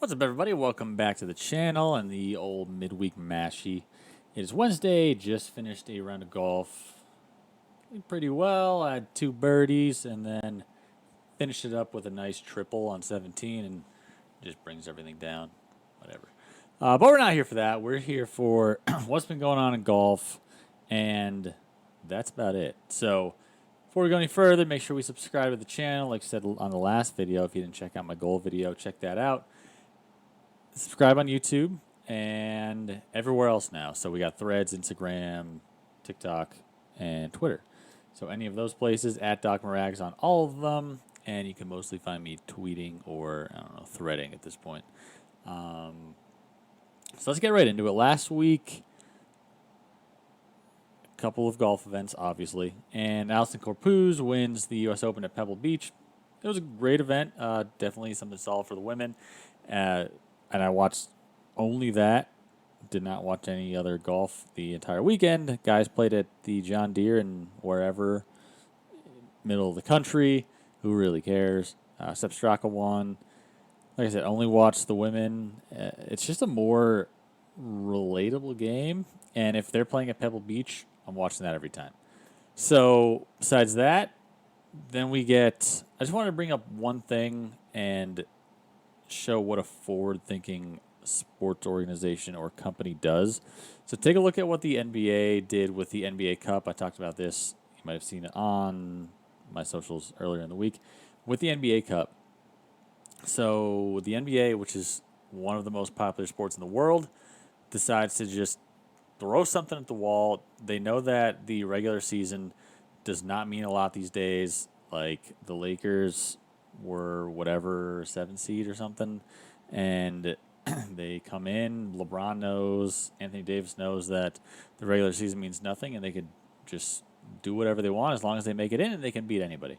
What's up, everybody? Welcome back to the channel and the old midweek mashy. It is Wednesday, just finished a round of golf. Did pretty well. I had 2 birdies and then finished it up with a nice triple on 17 and just brings everything down. Whatever. But we're not here for that. We're here for what's been going on in golf, and that's about it. So before we go any further, make sure we subscribe to the channel. Like I said on the last video, if you didn't check out my goal video, check that out. Subscribe on YouTube and everywhere else now. So we got Threads, Instagram, TikTok, and Twitter. So any of those places, at Doc Marags on all of them, and you can mostly find me tweeting or, I don't know, threading at this point. So let's get right into it. Last week, a couple of golf events, obviously, and Alison Corpuz wins the USOpen at Pebble Beach. It was a great event, definitely something solid for the women. And I watched only that. Did not watch any other golf the entire weekend. Guys played at the John Deere and wherever, middle of the country. Who really cares? Sepp Straka won. Like I said, only watched the women. It's just a more relatable game. And if they're playing at Pebble Beach, I'm watching that every time. So besides that, then we get... I just wanted to bring up one thing and show what a forward-thinking sports organization or company does. So take a look at what the NBA did with the NBACup. I talked about this. You might have seen it on my socials earlier in the week. With the NBACup. So the NBA, which is one of the most popular sports in the world, decides to just throw something at the wall. They know that the regular season does not mean a lot these days. Like the Lakers were whatever 7th seed or something, and they come in. LeBron knows, Anthony Davis knows that the regular season means nothing, and they could just do whatever they want as long as they make it in, and they can beat anybody.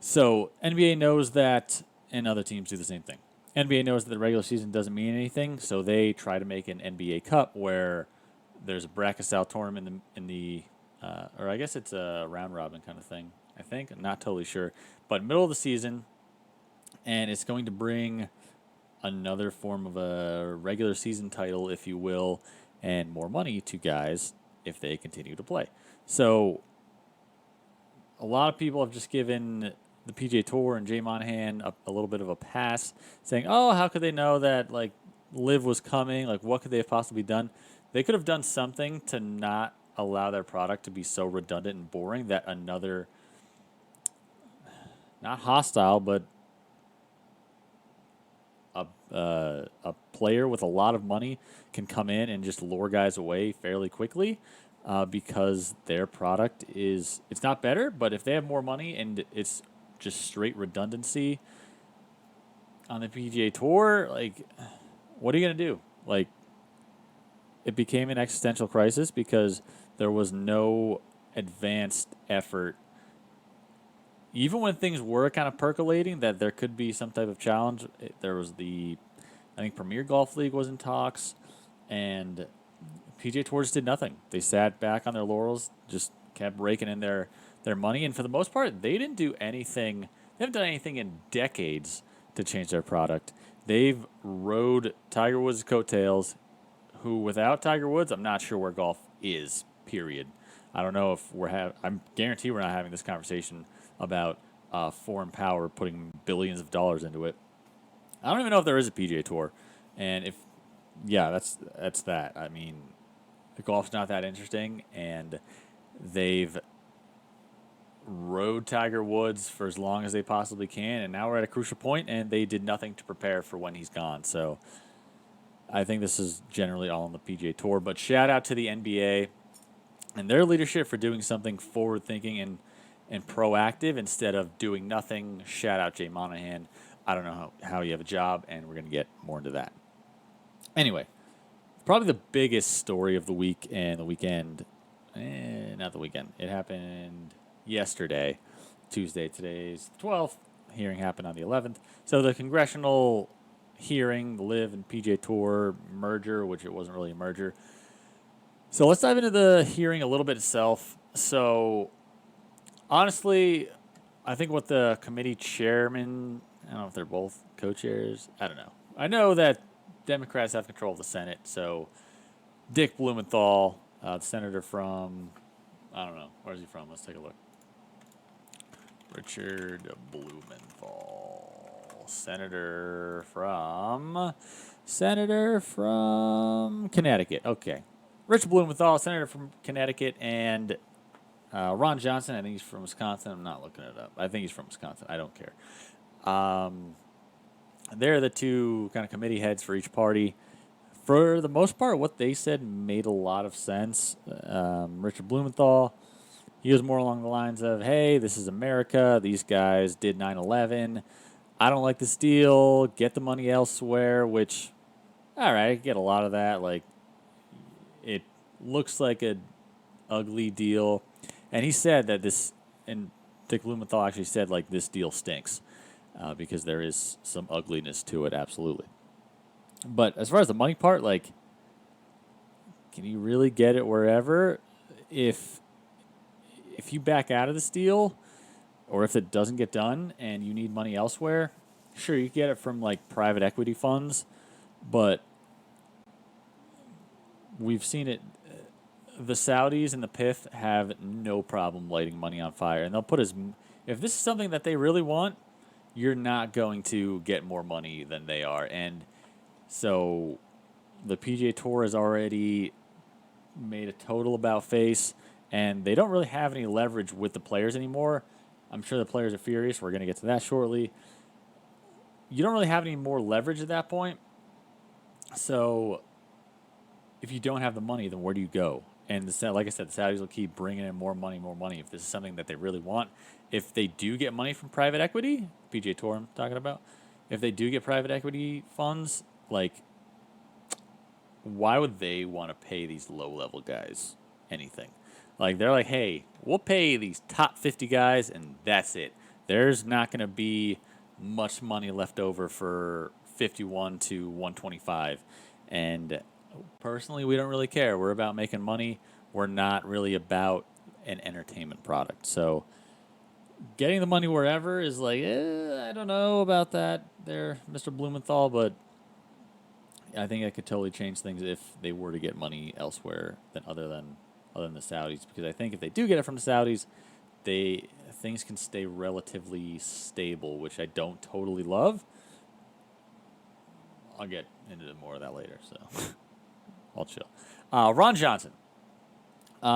So NBA knows that, and other teams do the same thing. NBA knows that the regular season doesn't mean anything, so they try to make an NBA Cup where there's a bracket-style tournament in the or I guess it's a round-robin kind of thing. I think. I'm not totally sure. But middle of the season, and it's going to bring another form of a regular season title, if you will, and more money to guys if they continue to play. So a lot of people have just given the PGA Tour and Jay Monahan a little bit of a pass, saying, oh, how could they know that, like, Liv was coming? Like, what could they have possibly done? They could have done something to not allow their product to be so redundant and boring that another... not hostile, but a player with a lot of money can come in and just lure guys away fairly quickly because their product is... it's not better, but if they have more money and it's just straight redundancy on the PGA Tour, like, what are you going to do? Like, it became an existential crisis because there was no advanced effort, even when things were kind of percolating, that there could be some type of challenge. There was I think Premier Golf League was in talks, and PGA Tour just did nothing. They sat back on their laurels, just kept raking in their money, and for the most part, they didn't do anything. They haven't done anything in decades to change their product. They've rode Tiger Woods' coattails, who without Tiger Woods, I'm not sure where golf is, period. I don't know if I'm guarantee we're not having this conversation about foreign power putting billions of dollars into it. I don't even know if there is a PGA Tour, and if that's that. I mean, the golf's not that interesting, and they've rode Tiger Woods for as long as they possibly can, and now we're at a crucial point, and they did nothing to prepare for when he's gone. So I think this is generally all on the PGA Tour, but shout out to the NBA and their leadership for doing something forward-thinking and proactive instead of doing nothing. Shout out Jay Monahan. I don't know how you have a job, and we're going to get more into that. Anyway, probably the biggest story of the week and the weekend. Not the weekend. It happened yesterday, Tuesday. Today's the 12th. Hearing happened on the 11th. So the congressional hearing, the LIV and PGA Tour merger, which it wasn't really a merger. So let's dive into the hearing a little bit itself. So honestly, I think what the committee chairman, I don't know if they're both co-chairs, I don't know. I know that Democrats have control of the Senate, so Dick Blumenthal, the senator from, I don't know, where's he from? Let's take a look. Richard Blumenthal, Senator from Connecticut. Okay, Richard Blumenthal, senator from Connecticut, and Ron Johnson. I think he's from Wisconsin. I'm not looking it up. I think he's from Wisconsin. I don't care. They're the two kind of committee heads for each party. For the most part, what they said made a lot of sense. Richard Blumenthal, he was more along the lines of, hey, this is America. These guys did 9/11. I don't like this deal. Get the money elsewhere, which, all right, I get a lot of that. Like, it looks like an ugly deal. And he said that this, and Dick Blumenthal actually said, like, this deal stinks because there is some ugliness to it, absolutely. But as far as the money part, like, can you really get it wherever? If you back out of this deal, or if it doesn't get done and you need money elsewhere, sure, you can get it from like private equity funds, but we've seen it. The Saudis and the PIF have no problem lighting money on fire, and they'll put if this is something that they really want, you're not going to get more money than they are, and so the PGA Tour has already made a total about face, and they don't really have any leverage with the players anymore. I'm sure the players are furious. We're going to get to that shortly. You don't really have any more leverage at that point. So if you don't have the money, then where do you go? And like I said, the Saudis will keep bringing in more money, more money. If this is something that they really want, if they do get money from private equity, PGA Tour I'm talking about, if they do get private equity funds, like, why would they want to pay these low-level guys anything? Like, they're like, hey, we'll pay these top 50 guys, and that's it. There's not going to be much money left over for 51 to 125. And personally, we don't really care. We're about making money. We're not really about an entertainment product. So getting the money wherever is like, I don't know about that there, Mr. Blumenthal, but I think that could totally change things if they were to get money elsewhere than other than the Saudis. Because I think if they do get it from the Saudis, things can stay relatively stable, which I don't totally love. I'll get into more of that later, so I'll chill. Ron Johnson.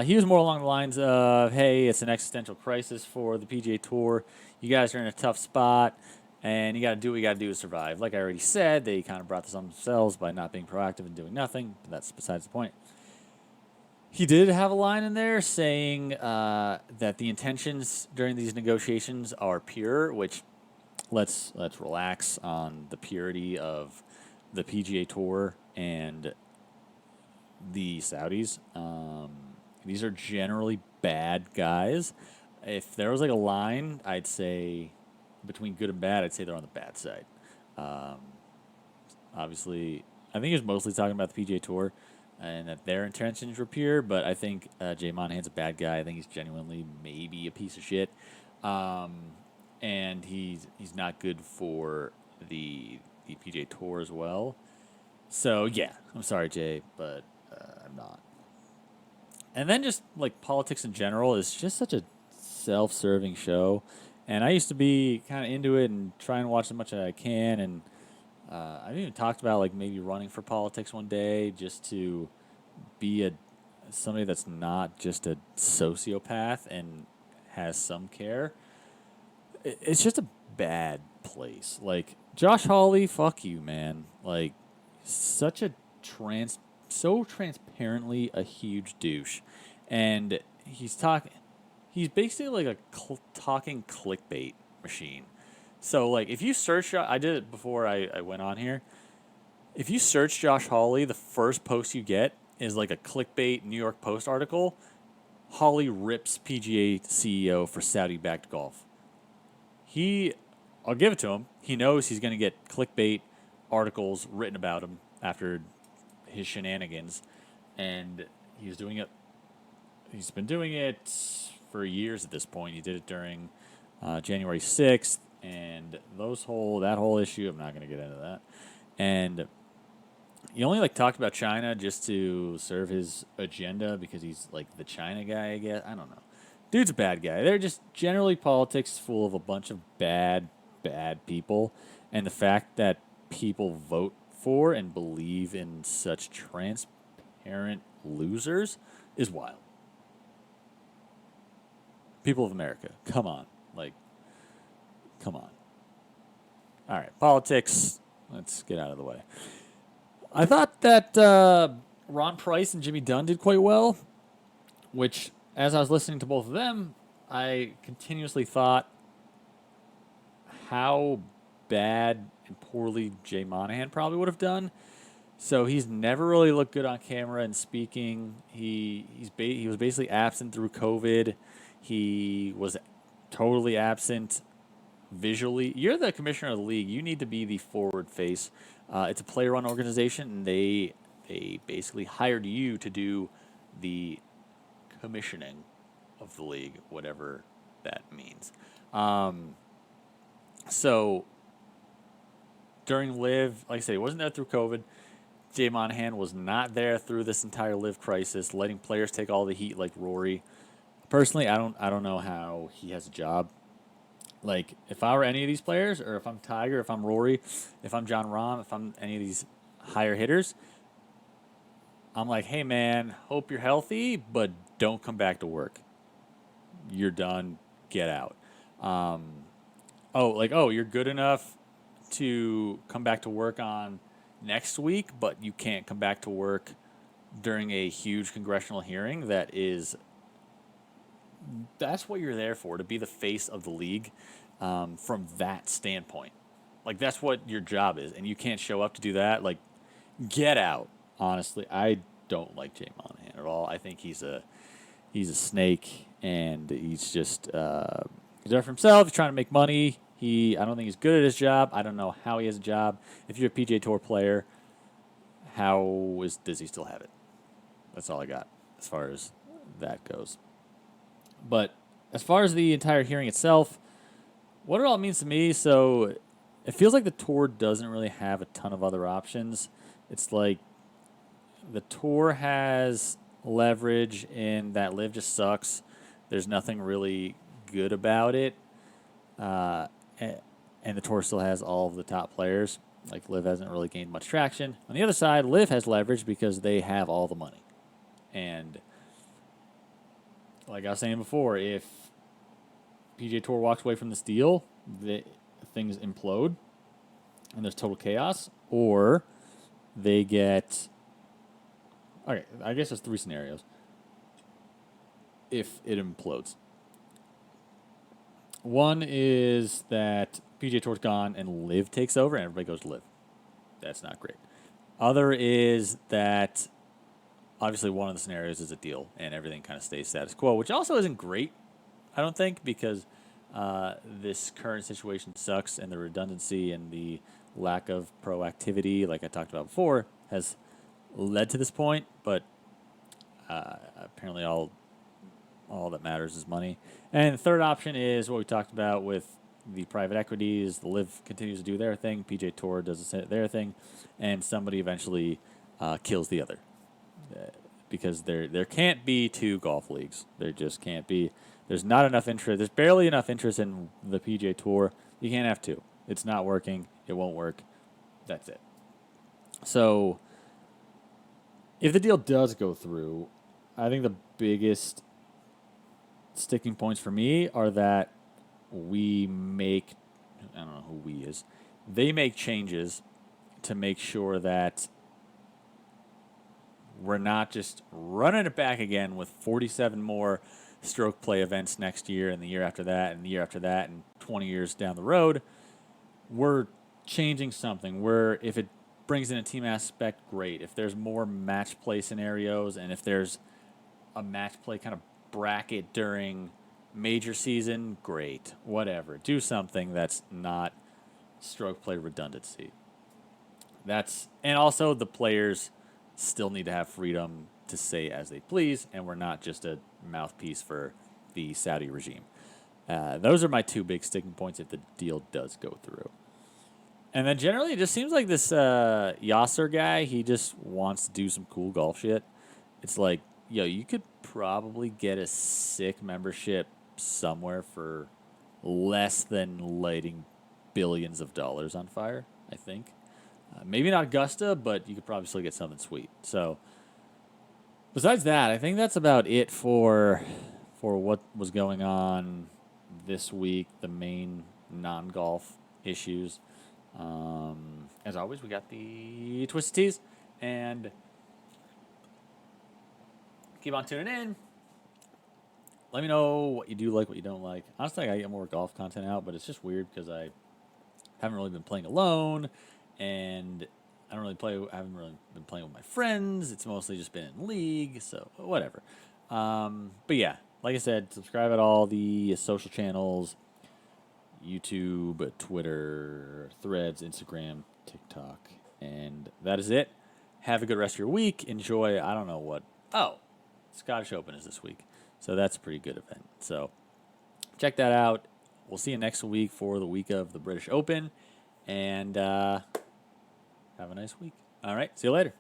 He was more along the lines of, hey, it's an existential crisis for the PGA Tour. You guys are in a tough spot, and you got to do what you got to do to survive. Like I already said, they kind of brought this on themselves by not being proactive and doing nothing, but that's besides the point. He did have a line in there saying that the intentions during these negotiations are pure, which let's relax on the purity of the PGA Tour and the Saudis. These are generally bad guys. If there was like a line, I'd say between good and bad, I'd say they're on the bad side. Obviously, I think he was mostly talking about the PGA Tour and that their intentions were pure, but I think Jay Monahan's a bad guy. I think he's genuinely maybe a piece of shit. And he's not good for the PGA Tour as well. So, yeah, I'm sorry, Jay, but I'm not. And then just, like, politics in general is just such a self-serving show. And I used to be kind of into it and try and watch as much as I can. And I've even talked about, like, maybe running for politics one day just to be somebody that's not just a sociopath and has some care. It's just a bad place. Like, Josh Hawley, fuck you, man. Like, such a so transparently a huge douche. And he's basically like a talking clickbait machine. So, like, if you search, I did it before I went on here. If you search Josh Hawley, the first post you get is like a clickbait New York Post article. Hawley rips PGA CEO for Saudi-backed golf. I'll give it to him. He knows he's going to get clickbait articles written about him after his shenanigans, and he's doing it. He's been doing it for years at this point. He did it during January 6th, and that whole issue. I'm not going to get into that. And he only like talked about China just to serve his agenda because he's like the China guy, I guess. I don't know. Dude's a bad guy. They're just generally politics full of a bunch of bad, bad people. And the fact that people vote for and believe in such transparent losers is wild. People of America, come on. Like, come on. All right, politics. Let's get out of the way. I thought that Ron Price and Jimmy Dunn did quite well, which, as I was listening to both of them, I continuously thought how bad and poorly Jay Monahan probably would have done. So he's never really looked good on camera and speaking. He was basically absent through COVID. He was totally absent visually. You're the commissioner of the league. You need to be the forward face. It's a player-run organization, and they basically hired you to do the commissioning of the league, whatever that means. So during Live, like I said, he wasn't there through COVID. Jay Monahan was not there through this entire Live crisis, letting players take all the heat like Rory. Personally, I don't know how he has a job. Like, if I were any of these players, or if I'm Tiger, if I'm Rory, if I'm John Rahm, if I'm any of these higher hitters, I'm like, hey, man, hope you're healthy, but don't come back to work. You're done. Get out. You're good enough to come back to work on next week, but you can't come back to work during a huge congressional hearing that's what you're there for, to be the face of the league from that standpoint. Like, that's what your job is, and you can't show up to do that. Like, get out. Honestly, I don't like Jay Monahan at all. I think he's a snake, and he's just he's there for himself. He's trying to make money. I don't think he's good at his job. I don't know how he has a job. If you're a PGA Tour player, does he still have it? That's all I got as far as that goes. But as far as the entire hearing itself, what it all means to me, so it feels like the tour doesn't really have a ton of other options. It's like the tour has leverage in that Live just sucks. There's nothing really good about it. And the tour still has all of the top players. Like, Live hasn't really gained much traction. On the other side, Live has leverage because they have all the money. And like I was saying before, if PGA Tour walks away from this deal, things implode and there's total chaos, or they get... Okay, I guess there's three scenarios if it implodes. One is that PGA Tour's gone and Live takes over and everybody goes to Live. That's not great. Other is that obviously one of the scenarios is a deal and everything kind of stays status quo, which also isn't great, I don't think, because this current situation sucks, and the redundancy and the lack of proactivity, like I talked about before, has led to this point. But apparently all that matters is money. And the third option is what we talked about with the private equities. The Live continues to do their thing, PGA Tour does their thing, and somebody eventually kills the other. Because there can't be two golf leagues. There just can't be. There's not enough interest. There's barely enough interest in the PGA Tour. You can't have two. It's not working. It won't work. That's it. So if the deal does go through, I think the biggest sticking points for me are that we make, I don't know who we is, they make changes to make sure that we're not just running it back again with 47 more stroke play events next year and the year after that and the year after that and 20 years down the road. We're changing something. If it brings in a team aspect, great. If there's more match play scenarios and if there's a match play kind of bracket during major season, great. Whatever. Do something that's not stroke play redundancy. And also the players still need to have freedom to say as they please, and we're not just a mouthpiece for the Saudi regime. Those are my two big sticking points if the deal does go through. And then generally, it just seems like this Yasser guy, he just wants to do some cool golf shit. It's like, yo, you could probably get a sick membership somewhere for less than lighting billions of dollars on fire, I think. Maybe not Augusta, but you could probably still get something sweet. So, besides that, I think that's about it for what was going on this week, the main non-golf issues. As always, we got the Twisted Teas, and keep on tuning in. Let me know what you do like, what you don't like. Honestly, I gotta get more golf content out, but it's just weird because I haven't really been playing alone, and I haven't really been playing with my friends. It's mostly just been in league, so whatever. But yeah, like I said, subscribe at all the social channels: YouTube, Twitter, Threads, Instagram, TikTok, and that is it. Have a good rest of your week. Enjoy. I don't know what. Oh, Scottish Open is this week, so that's a pretty good event. So check that out. We'll see you next week for the week of the British Open, and have a nice week. All right, see you later.